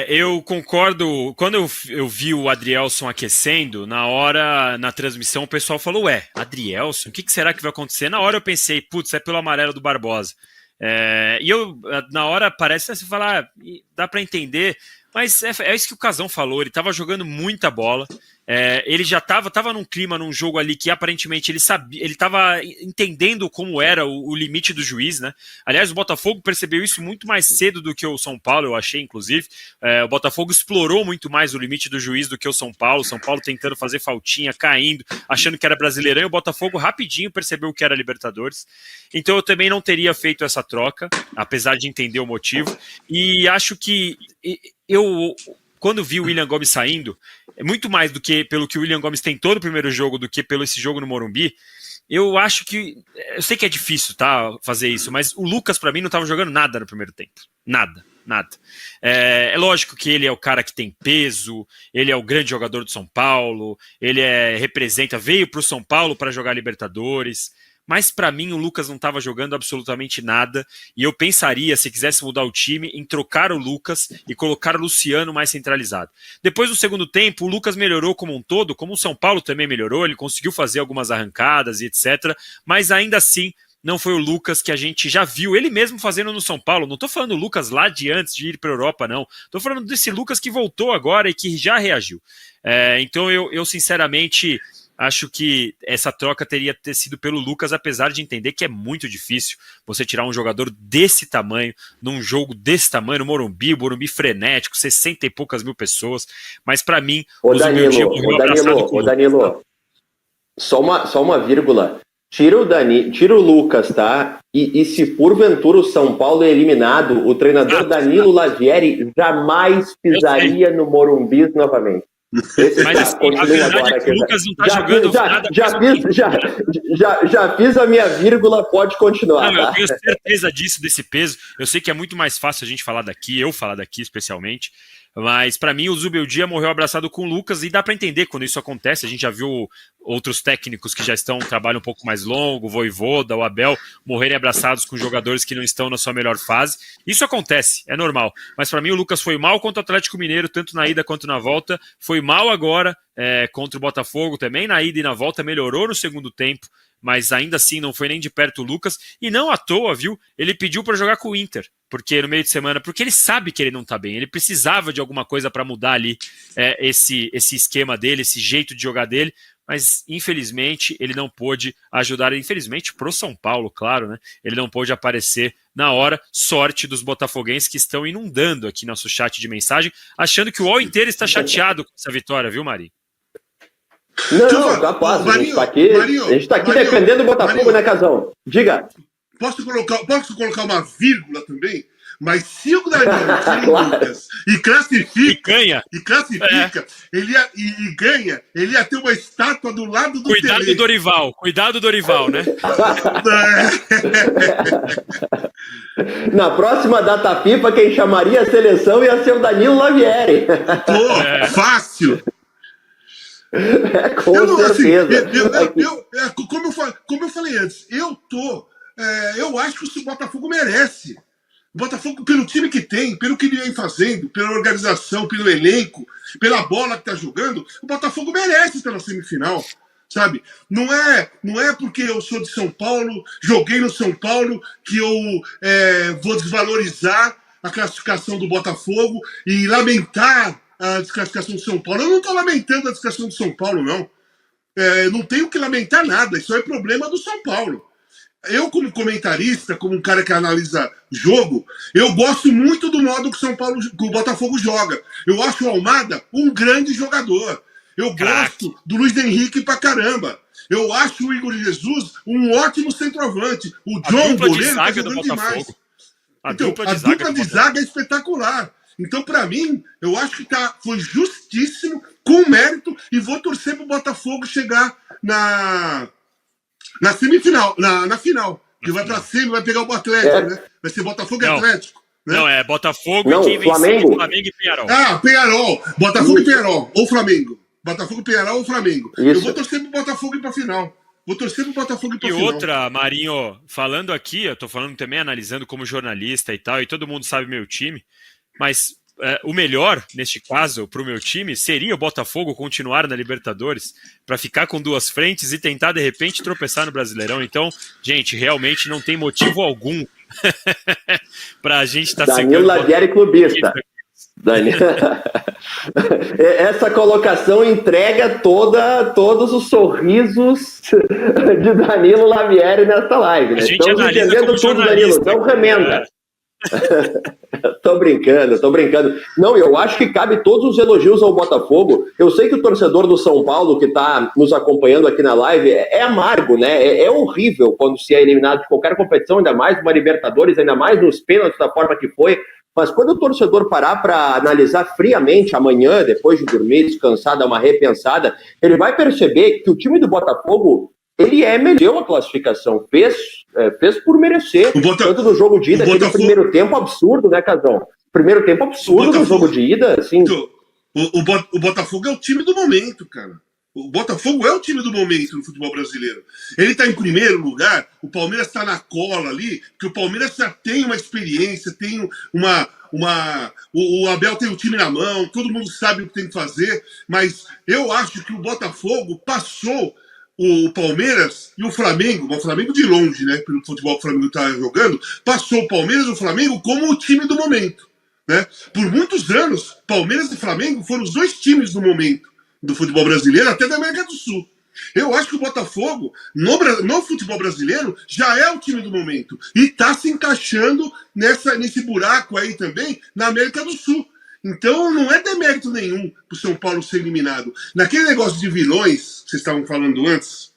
Eu concordo. Quando eu vi o Adrielson aquecendo, na hora, na transmissão, o pessoal falou: Ué, Adrielson, o que será que vai acontecer? Na hora eu pensei: Putz, é pelo amarelo do Barbosa. Na hora parece você falar, dá para entender, mas é isso que o Casão falou. Ele estava jogando muita bola. Ele já estava num clima, num jogo ali que aparentemente ele sabia, ele estava entendendo como era o limite do juiz, né? Aliás, o Botafogo percebeu isso muito mais cedo do que o São Paulo, eu achei, inclusive. O Botafogo explorou muito mais o limite do juiz do que o São Paulo. São Paulo tentando fazer faltinha, caindo, achando que era Brasileirão, e o Botafogo rapidinho percebeu que era Libertadores. Então eu também não teria feito essa troca, apesar de entender o motivo. E acho que quando vi o William Gomes saindo, muito mais do que pelo que o William Gomes tentou no primeiro jogo do que pelo esse jogo no Morumbi, eu acho que... Eu sei que é difícil, tá, fazer isso, mas o Lucas, para mim, não estava jogando nada no primeiro tempo. Nada. É lógico que ele é o cara que tem peso, ele é o grande jogador do São Paulo, ele veio para o São Paulo para jogar Libertadores... Mas para mim o Lucas não estava jogando absolutamente nada, e eu pensaria, se quisesse mudar o time, em trocar o Lucas e colocar o Luciano mais centralizado. Depois do segundo tempo, o Lucas melhorou como um todo, como o São Paulo também melhorou, ele conseguiu fazer algumas arrancadas e etc, mas ainda assim não foi o Lucas que a gente já viu ele mesmo fazendo no São Paulo. Não estou falando o Lucas lá de antes de ir para a Europa, não. Estou falando desse Lucas que voltou agora e que já reagiu. Então eu sinceramente... Acho que essa troca teria ter sido pelo Lucas, apesar de entender que é muito difícil você tirar um jogador desse tamanho, num jogo desse tamanho, no Morumbi frenético, 60 e poucas mil pessoas. Mas para mim, o Danilo, só uma vírgula. Tira o Lucas, tá? E se porventura o São Paulo é eliminado, o treinador Danilo Lavieri jamais pisaria no Morumbi novamente. Mas assim, a verdade é que o Lucas não está jogando nada. Já fiz a minha vírgula, pode continuar. Não, eu tenho certeza disso, desse peso. Eu sei que é muito mais fácil a gente falar daqui, eu falar daqui especialmente. Mas para mim o Zubeldia morreu abraçado com o Lucas, e dá para entender quando isso acontece. A gente já viu outros técnicos que já estão um trabalho um pouco mais longo, o Vojvoda, o Abel, morrerem abraçados com jogadores que não estão na sua melhor fase. Isso acontece, é normal. Mas para mim o Lucas foi mal contra o Atlético Mineiro, tanto na ida quanto na volta. Foi mal agora contra o Botafogo também, na ida e na volta, melhorou no segundo tempo, mas ainda assim não foi nem de perto o Lucas, e não à toa, viu? Ele pediu para jogar com o Inter, porque no meio de semana, porque ele sabe que ele não tá bem, ele precisava de alguma coisa para mudar ali esse esquema dele, esse jeito de jogar dele, mas infelizmente ele não pôde ajudar, infelizmente pro São Paulo, claro, né? Ele não pôde aparecer na hora. Sorte dos botafoguenses que estão inundando aqui nosso chat de mensagem, achando que o UOL inteiro está chateado com essa vitória, viu, Mari? Não, capaz, a gente tá aqui defendendo o Botafogo, né, Casão? Diga. Posso colocar uma vírgula também? Mas se o Danilo tira o Lucas e classifica, ele ganha, ele ia ter uma estátua do lado do Cuidado do Dorival, né? Na próxima data FIFA, quem chamaria a seleção ia ser o Danilo Lavieri. Fácil. Com certeza. Como eu falei antes, eu acho que o Botafogo merece. O Botafogo, pelo time que tem, pelo que ele vem fazendo, pela organização, pelo elenco, pela bola que tá jogando, o Botafogo merece estar na semifinal, sabe? Não é porque eu sou de São Paulo, joguei no São Paulo, que eu vou desvalorizar a classificação do Botafogo e lamentar a desclassificação do São Paulo. Eu não estou lamentando a desclassificação do São Paulo, não. Não tenho que lamentar nada, isso é problema do São Paulo. Eu, como comentarista, como um cara que analisa jogo, eu gosto muito do modo que o Botafogo joga. Eu acho o Almada um grande jogador. Eu gosto do Luiz Henrique pra caramba. Eu acho o Igor Jesus um ótimo centroavante. O John Goleiro tá jogando demais. A dupla de zaga é espetacular. Então, para mim, eu acho que foi justíssimo, com mérito, e vou torcer pro Botafogo chegar na semifinal, na final. Que vai pra cima, vai pegar o Atlético, né? Vai ser Botafogo e Atlético. Né? Não, é Botafogo e quem vem Flamengo. Flamengo e Penharol. Penharol. Botafogo e Penharol. Ou Flamengo. Botafogo, Penharol ou Flamengo. Isso. Eu vou torcer pro Botafogo ir pra final. E outra, Marinho, falando aqui, eu tô falando também, analisando como jornalista e tal, e todo mundo sabe meu time, mas o melhor, neste caso, para o meu time, seria o Botafogo continuar na Libertadores, para ficar com 2 frentes e tentar, de repente, tropeçar no Brasileirão. Então, gente, realmente não tem motivo algum para a gente estar Danilo Lavieri clubista. Essa colocação entrega todos os sorrisos de Danilo Lavieri nessa live, né? Estamos entendendo tudo, Danilo, então remenda. Tô brincando. Não, eu acho que cabe todos os elogios ao Botafogo. Eu sei que o torcedor do São Paulo que está nos acompanhando aqui na live é amargo, né? É horrível quando se é eliminado de qualquer competição, ainda mais uma Libertadores, ainda mais nos pênaltis da forma que foi. Mas quando o torcedor parar para analisar friamente amanhã, depois de dormir, descansar, dar uma repensada, ele vai perceber que o time do Botafogo, ele melhorou a classificação, fez por merecer. Tanto no jogo de ida, que no primeiro tempo absurdo, né, Casão? Primeiro tempo absurdo no jogo de ida, assim. O Botafogo é o time do momento, cara. O Botafogo é o time do momento no futebol brasileiro. Ele está em primeiro lugar, o Palmeiras está na cola ali, porque o Palmeiras já tem uma experiência, tem o Abel tem o time na mão, todo mundo sabe o que tem que fazer, mas eu acho que o Botafogo passou o Palmeiras e o Flamengo de longe, né, pelo futebol que o Flamengo está jogando, passou o Palmeiras e o Flamengo como o time do momento, né? Por muitos anos, Palmeiras e Flamengo foram os 2 times do momento do futebol brasileiro, até da América do Sul. Eu acho que o Botafogo, no futebol brasileiro, já é o time do momento. E está se encaixando nesse buraco aí também na América do Sul. Então não é demérito nenhum para o São Paulo ser eliminado. Naquele negócio de vilões, que vocês estavam falando antes,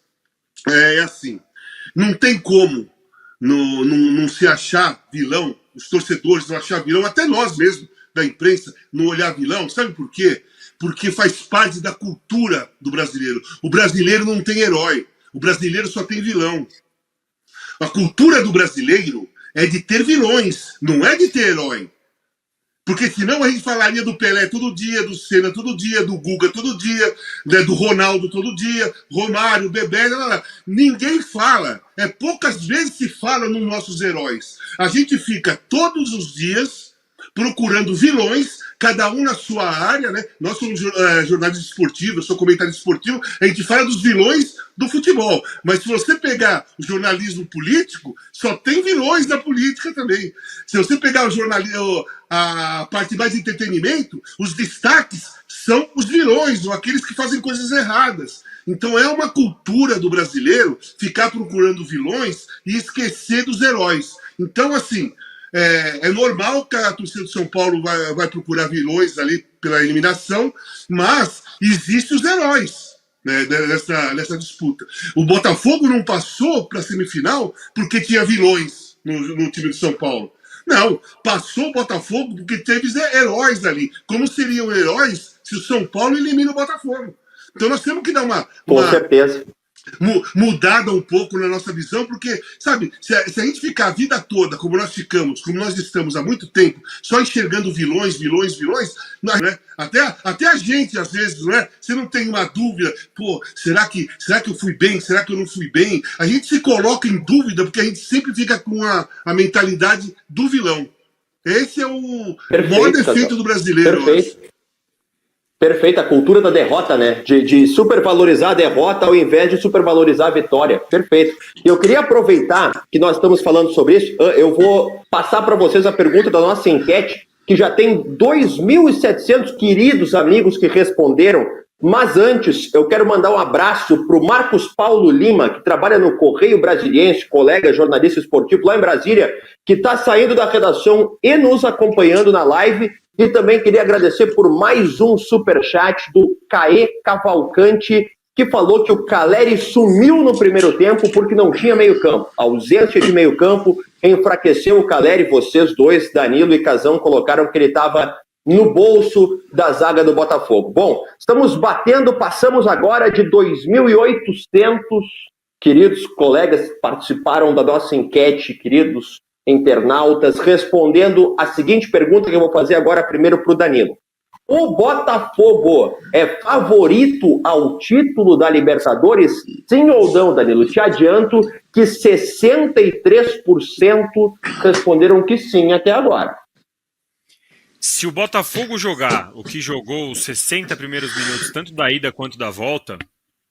é assim, não tem como não se achar vilão, os torcedores não achar vilão, até nós mesmos, da imprensa, não olhar vilão. Sabe por quê? Porque faz parte da cultura do brasileiro. O brasileiro não tem herói. O brasileiro só tem vilão. A cultura do brasileiro é de ter vilões, não é de ter herói. Porque senão a gente falaria do Pelé todo dia, do Senna todo dia, do Guga todo dia, né, do Ronaldo todo dia, Romário, Bebé, ninguém fala. Poucas vezes se fala nos nossos heróis. A gente fica todos os dias procurando vilões, cada um na sua área, né? Nós somos jornalistas esportivos, eu sou comentarista esportivo, a gente fala dos vilões do futebol. Mas se você pegar o jornalismo político, só tem vilões da política também. Se você pegar a parte mais de entretenimento, os destaques são os vilões, ou aqueles que fazem coisas erradas. Então é uma cultura do brasileiro ficar procurando vilões e esquecer dos heróis. Então, assim, é normal que a torcida do São Paulo vai procurar vilões ali pela eliminação, mas existem os heróis, né, nessa disputa. O Botafogo não passou para a semifinal porque tinha vilões no time do São Paulo. Não, passou o Botafogo porque teve heróis ali. Como seriam heróis se o São Paulo elimina o Botafogo? Então nós temos que dar Com certeza. Mudada um pouco na nossa visão, porque, sabe, se a gente ficar a vida toda como nós ficamos, como nós estamos há muito tempo, só enxergando vilões, né? Até a gente, às vezes, não é? Você não tem uma dúvida, pô, será que eu fui bem? Será que eu não fui bem? A gente se coloca em dúvida porque a gente sempre fica com a mentalidade do vilão. Esse é o maior defeito do brasileiro. Perfeito, a cultura da derrota, né? De supervalorizar a derrota ao invés de supervalorizar a vitória. Perfeito. E eu queria aproveitar que nós estamos falando sobre isso, eu vou passar para vocês a pergunta da nossa enquete, que já tem 2.700 queridos amigos que responderam, mas antes eu quero mandar um abraço para o Marcos Paulo Lima, que trabalha no Correio Brasiliense, colega jornalista esportivo lá em Brasília, que está saindo da redação e nos acompanhando na live. E também queria agradecer por mais um superchat do Caê Cavalcante, que falou que o Caleri sumiu no primeiro tempo porque não tinha meio-campo. A ausência de meio-campo enfraqueceu o Caleri. Vocês dois, Danilo e Casão, colocaram que ele estava no bolso da zaga do Botafogo. Bom, estamos passamos agora de 2.800 queridos colegas que participaram da nossa enquete, queridos internautas, respondendo a seguinte pergunta que eu vou fazer agora primeiro para o Danilo. O Botafogo é favorito ao título da Libertadores? Sim ou não, Danilo? Te adianto que 63% responderam que sim até agora. Se o Botafogo jogar o que jogou os 60 primeiros minutos, tanto da ida quanto da volta,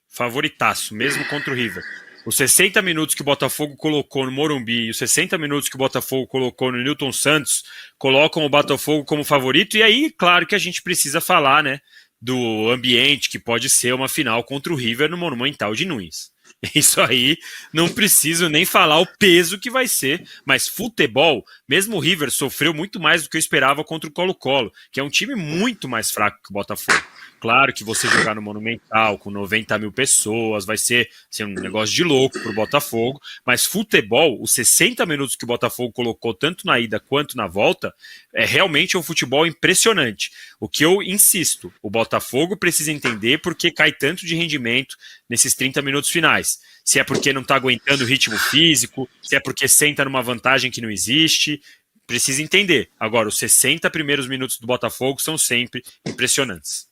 favoritaço, mesmo contra o River. Os 60 minutos que o Botafogo colocou no Morumbi e os 60 minutos que o Botafogo colocou no Newton Santos colocam o Botafogo como favorito. E aí, claro que a gente precisa falar, né, do ambiente que pode ser uma final contra o River no Monumental de Nunes. Isso aí, não preciso nem falar o peso que vai ser, mas futebol, mesmo o River sofreu muito mais do que eu esperava contra o Colo-Colo, que é um time muito mais fraco que o Botafogo. Claro que você jogar no Monumental com 90 mil pessoas vai ser um negócio de louco pro Botafogo, mas futebol, os 60 minutos que o Botafogo colocou tanto na ida quanto na volta, é realmente um futebol impressionante. O que eu insisto, o Botafogo precisa entender por que cai tanto de rendimento nesses 30 minutos finais. Se é porque não está aguentando o ritmo físico, se é porque senta numa vantagem que não existe, precisa entender. Agora, os 60 primeiros minutos do Botafogo são sempre impressionantes.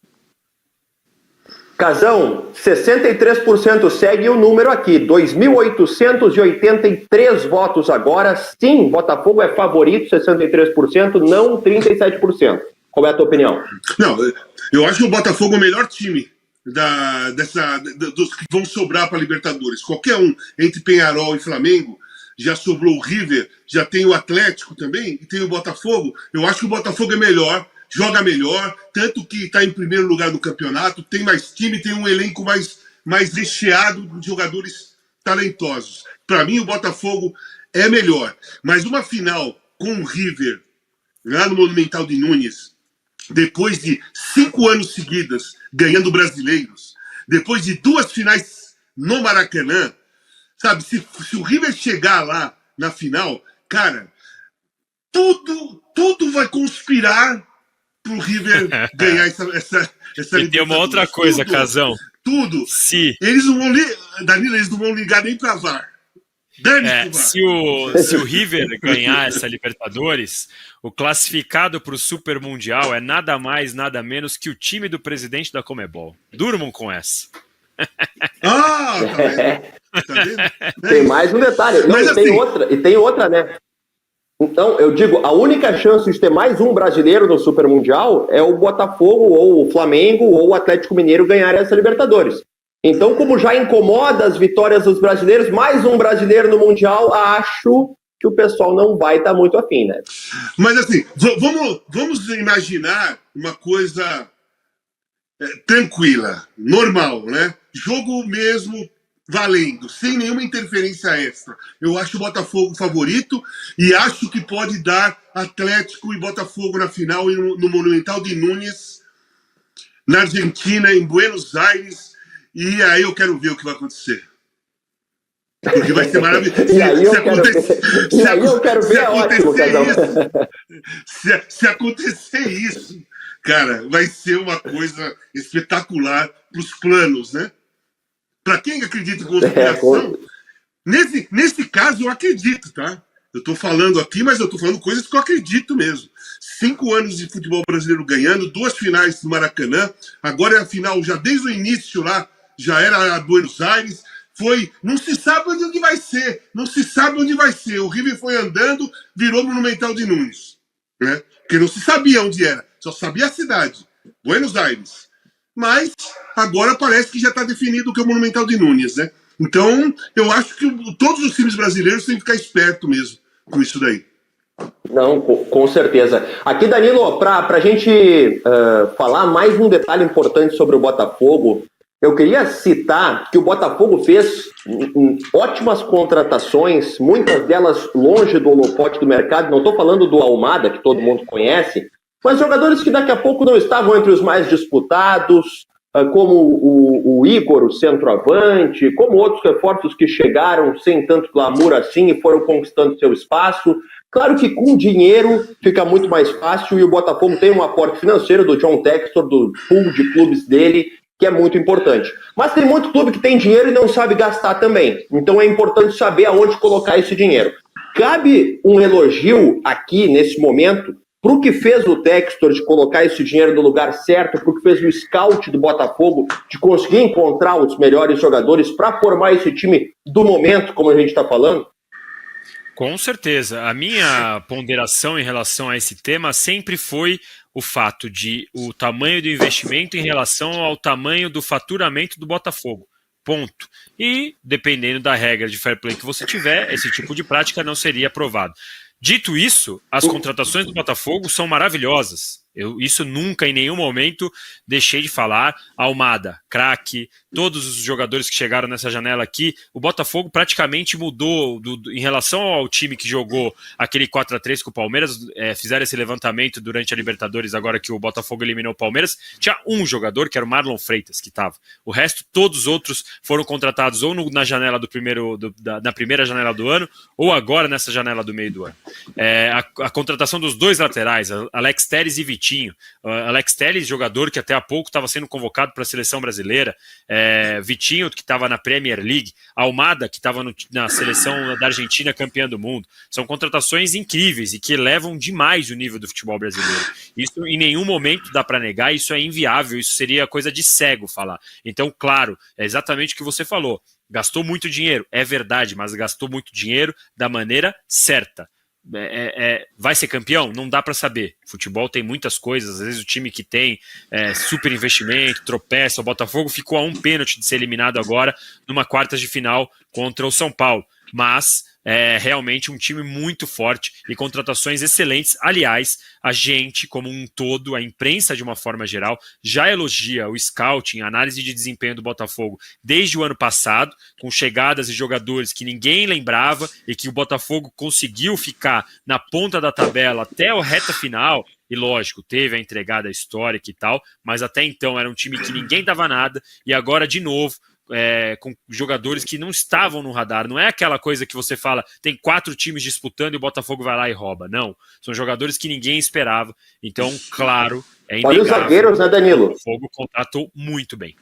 Casão, 63% segue o número aqui, 2.883 votos agora. Sim, Botafogo é favorito, 63%, não 37%. Qual é a tua opinião? Não, eu acho que o Botafogo é o melhor time dos que vão sobrar para a Libertadores. Qualquer um, entre Peñarol e Flamengo, já sobrou o River, já tem o Atlético também, e tem o Botafogo. Eu acho que o Botafogo é melhor, joga melhor, tanto que está em primeiro lugar no campeonato, tem mais time, tem um elenco mais recheado de jogadores talentosos. Para mim, o Botafogo é melhor. Mas uma final com o River, lá no Monumental de Nunes, depois de 5 anos seguidas ganhando brasileiros, depois de 2 finais no Maracanã, sabe, se o River chegar lá na final, cara, tudo vai conspirar pro River ganhar essa E tem uma outra coisa, Casão. Tudo. Se eles não vão Danilo, eles não vão ligar nem pra VAR. Se o River ganhar essa Libertadores, o classificado para o Super Mundial é nada mais, nada menos que o time do presidente da Conmebol. Durmam com essa. Tá vendo? Tem mais um detalhe. Não, Mas, tem outra, né? Então, eu digo, a única chance de ter mais um brasileiro no Super Mundial é o Botafogo, ou o Flamengo, ou o Atlético Mineiro ganhar essa Libertadores. Então, como já incomoda as vitórias dos brasileiros, mais um brasileiro no Mundial, acho que o pessoal não vai estar muito afim, né? Mas assim, vamos imaginar uma coisa tranquila, normal, né? Jogo mesmo valendo, sem nenhuma interferência extra. Eu acho o Botafogo favorito e acho que pode dar Atlético e Botafogo na final no Monumental de Nunes, na Argentina, em Buenos Aires. E aí eu quero ver o que vai acontecer. Porque vai ser maravilhoso. Se acontecer isso, cara, vai ser uma coisa espetacular para os planos, né? Para quem acredita em conspiração, nesse caso eu acredito, tá? Eu tô falando aqui, mas eu tô falando coisas que eu acredito mesmo. 5 anos de futebol brasileiro ganhando, 2 finais no Maracanã, agora é a final já desde o início lá, já era a Buenos Aires, não se sabe onde vai ser, o River foi andando, virou Monumental de Nunes, né? Porque não se sabia onde era, só sabia a cidade, Buenos Aires. Mas agora parece que já está definido que é o Monumental de Nunes, né? Então, eu acho que todos os times brasileiros têm que ficar esperto mesmo com isso daí. Não, com certeza. Aqui, Danilo, para a gente falar mais um detalhe importante sobre o Botafogo, eu queria citar que o Botafogo fez ótimas contratações, muitas delas longe do holofote do mercado. Não estou falando do Almada, que todo mundo conhece, mas jogadores que daqui a pouco não estavam entre os mais disputados, como o Igor, o centroavante, como outros reforços que chegaram sem tanto glamour assim e foram conquistando seu espaço. Claro que com dinheiro fica muito mais fácil e o Botafogo tem um aporte financeiro do John Textor, do pool de clubes dele, que é muito importante. Mas tem muito clube que tem dinheiro e não sabe gastar também. Então é importante saber aonde colocar esse dinheiro. Cabe um elogio aqui, nesse momento, para o que fez o Textor de colocar esse dinheiro no lugar certo, para o que fez o scout do Botafogo de conseguir encontrar os melhores jogadores para formar esse time do momento, como a gente está falando? Com certeza. A minha ponderação em relação a esse tema sempre foi o fato de o tamanho do investimento em relação ao tamanho do faturamento do Botafogo. Ponto. E, dependendo da regra de fair play que você tiver, esse tipo de prática não seria aprovado. Dito isso, as contratações do Botafogo são maravilhosas. Isso nunca, em nenhum momento, deixei de falar. Almada, craque, todos os jogadores que chegaram nessa janela aqui, o Botafogo praticamente mudou em relação ao time que jogou aquele 4-3 com o Palmeiras, fizeram esse levantamento durante a Libertadores, agora que o Botafogo eliminou o Palmeiras, tinha um jogador, que era o Marlon Freitas, que estava. O resto, todos os outros foram contratados ou na janela na primeira janela do ano, ou agora nessa janela do meio do ano. A contratação dos dois laterais, Alex Telles e Vitinho. Alex Telles, jogador que até há pouco estava sendo convocado para a seleção brasileira. Vitinho, que estava na Premier League. Almada, que estava na seleção da Argentina, campeã do mundo. São contratações incríveis e que elevam demais o nível do futebol brasileiro. Isso em nenhum momento dá para negar, isso é inviável, isso seria coisa de cego falar. Então, claro, é exatamente o que você falou. Gastou muito dinheiro, é verdade, mas gastou muito dinheiro da maneira certa. Vai ser campeão? Não dá para saber. Futebol tem muitas coisas. Às vezes o time que tem super investimento tropeça. O Botafogo ficou a um pênalti de ser eliminado agora numa quartas de final contra o São Paulo, mas é realmente um time muito forte e contratações excelentes. Aliás, a gente, como um todo, a imprensa de uma forma geral, já elogia o scouting, a análise de desempenho do Botafogo desde o ano passado, com chegadas e jogadores que ninguém lembrava e que o Botafogo conseguiu ficar na ponta da tabela até a reta final. E lógico, teve a entregada histórica e tal, mas até então era um time que ninguém dava nada e agora de novo com jogadores que não estavam no radar. Não é aquela coisa que você fala, tem 4 times disputando e o Botafogo vai lá e rouba. Não, são jogadores que ninguém esperava. Então, claro, é inegável. Olha os zagueiros, né, Danilo? O Botafogo contratou muito bem.